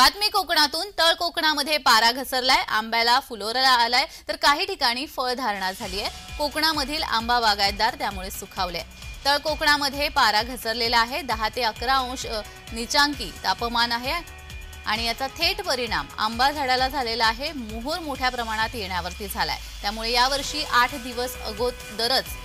बातमी कोकणातून। तळ कोकणामध्ये पारा घसरलाय, आंब्याला फुलोरा आलाय, तर काही ठिकाणी फळधारणा झाली आहे। कोकणामधील आंबा बागायतदार त्यामुळे सुखावले। तळ कोकणामध्ये पारा घसरलेला आहे। 10 ते 11 अंश नीचांकी तापमान आहे आणि याचा थेट परिणाम आंबा झाडाला झालेला आहे। मोहोर मोठ्या प्रमाणात येण्यावरती झालाय, त्यामुळे यावर्षी 8 दिवस अगोदरच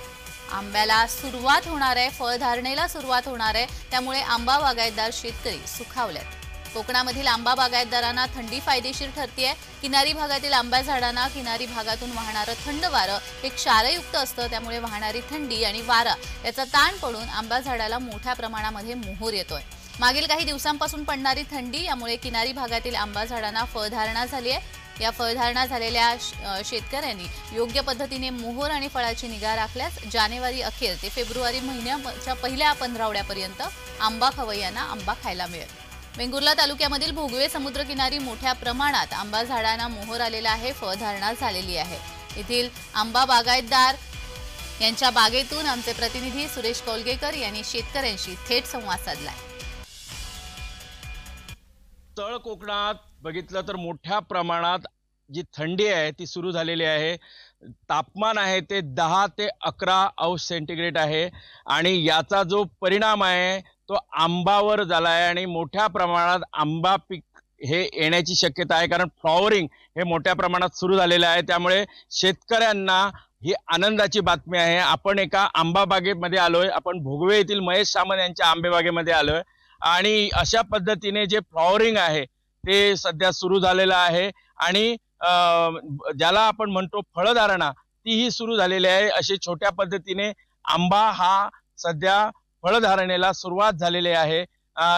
आंब्याला सुरुवात होणार आहे, फळधारणेला सुरुवात होणार आहे। त्यामुळे आंबा बागायतदार शेतकरी सुखावलेत। कोकणामधील आंबा बागायतदारांना थंडी फायदेशीर ठरते। किनारी भागातील आंबा झाडांना किनारी भागातून वाहणारं थंड वारं हे क्षारयुक्त असतं, त्यामुळे वाहणारी थंडी आणि वारा याचा ताण पडून आंबा झाडाला मोठ्या प्रमाणामध्ये मोहोर येतोय। मागील काही दिवसांपासून पडणारी थंडी यामुळे किनारी भागातील आंबा झाडांना फळधारणा झाली आहे। या फळधारणा झालेल्या शेतकऱ्यांनी योग्य पद्धतीने मोहोर आणि फळाची निगा राखल्यास जानेवारी अखेर ते फेब्रुवारी महिन्याच्या पहिल्या 15 आठवड्यापर्यंत आंबा खवय्यांना आंबा खायला मिळेल। वेंगुर्ला तालुक्यामधील भोगवे समुद्रकिनारी मोठ्या प्रमाणात आंबा झाडांना मोहोर आलेला आहे, फळधारणा झालेली आहे। येथील आंबा बागायतदार यांच्या बागेतून आमचे प्रतिनिधी सुरेश कौलगेकर यांनी शेतकऱ्यांशी थेट संवाद साधलाय। तळ कोकणात बघितलं तर मोठ्या प्रमाणात जी थंडी आहे ती सुरू झालेली आहे। तापमान आहे ते 10 ते 11 अंश सेंटीग्रेड आहे आणि याचा जो परिणाम आहे तो आंबावर झाला आहे आणि मोठ्या प्रमाणात आंबा पीक हे येण्याची शक्यता आहे, कारण फ्लॉवरिंग हे मोठ्या प्रमाणात सुरू झालेलं आहे। त्यामुळे शेतकऱ्यांना ही आनंदाची बातमी आहे। आपण एका आंबा बागेमध्ये आलोय, आपण भोगवे येथील महेश सामंत यांच्या आंबे बागेमध्ये आलोय आणि अशा पद्धतीने जे फ्लॉवरिंग आहे ते सध्या सुरू झालेलं आहे आणि ज्याला आपण म्हणतो फळधारणा तीही सुरू झालेली आहे। अशी छोट्या पद्धतीने आंबा हा सध्या फळधारणेला सुरुवात झालेली आहे।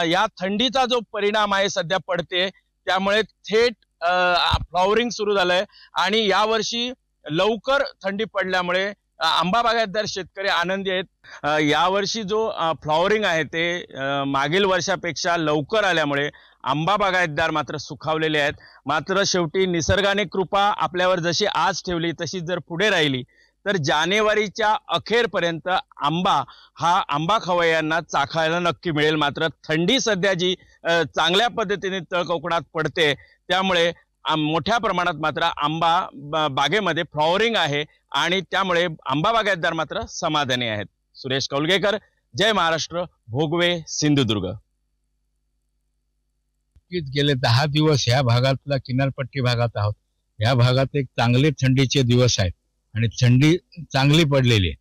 या थंडीचा जो परिणाम आहे सध्या पडते, त्यामुळे थेट फ्लॉवरिंग सुरू झालंय आणि यावर्षी लवकर थंडी पडल्यामुळे आंबा बागायतदार शेतकरी आनंदी आहेत। यावर्षी जो फ्लॉवरिंग आहे ते मागील वर्षापेक्षा लवकर आल्यामुळे आंबा बागायतदार मात्र सुखावलेले आहेत। मात्र शेवटी निसर्गाने कृपा आपल्यावर जशी आज ठेवली तशी जर पुढे राहिली तर जानेवारीच्या अखेरपर्यंत आंबा खवय्यांना चाखायला नक्की मिळेल। मात्र थंडी सध्या जी चांगल्या पद्धतीने तळ कोकणात पडते, त्यामुळे मोठ्या प्रमाणात मात्र आंबा बागेमध्ये फ्लॉवरिंग आहे आणि त्यामुळे आंबा बागायतदार मात्र समाधानी आहेत। सुरेश कौलगेकर, जय महाराष्ट्र, भोगवे, सिंधुदुर्ग। गेले 10 दिवस ह्या भागातला किनारपट्टी भागात आहोत। ह्या भागात एक चांगले थंडीचे दिवस आहेत आणि थंडी चांगली पडलेली आहे।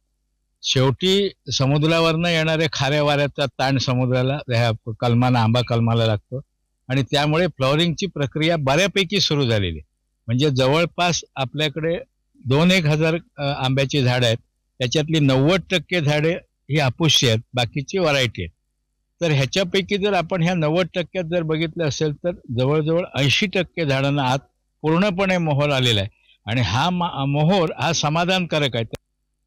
शेवटी समुद्रावरनं येणारे खाऱ्या वाऱ्याचा ताण समुद्राला ह्या कलमाला आंबा कलमाला लागतो आणि त्यामुळे फ्लॉवरिंगची प्रक्रिया बऱ्यापैकी सुरू झालेली आहे। म्हणजे जवळपास आपल्याकडे 2-1 हजार आंब्याची झाडं आहेत, त्याच्यातली 90% झाडे ही अपुष्य आहेत, बाकीची व्हरायटी आहेत। तर ह्याच्यापैकी जर आपण ह्या 90% जर बघितलं असेल तर जवळजवळ 80% झाडांना आत पूर्णपणे मोहोर आलेला आहे आणि हा मोहोर हा समाधानकारक आहे।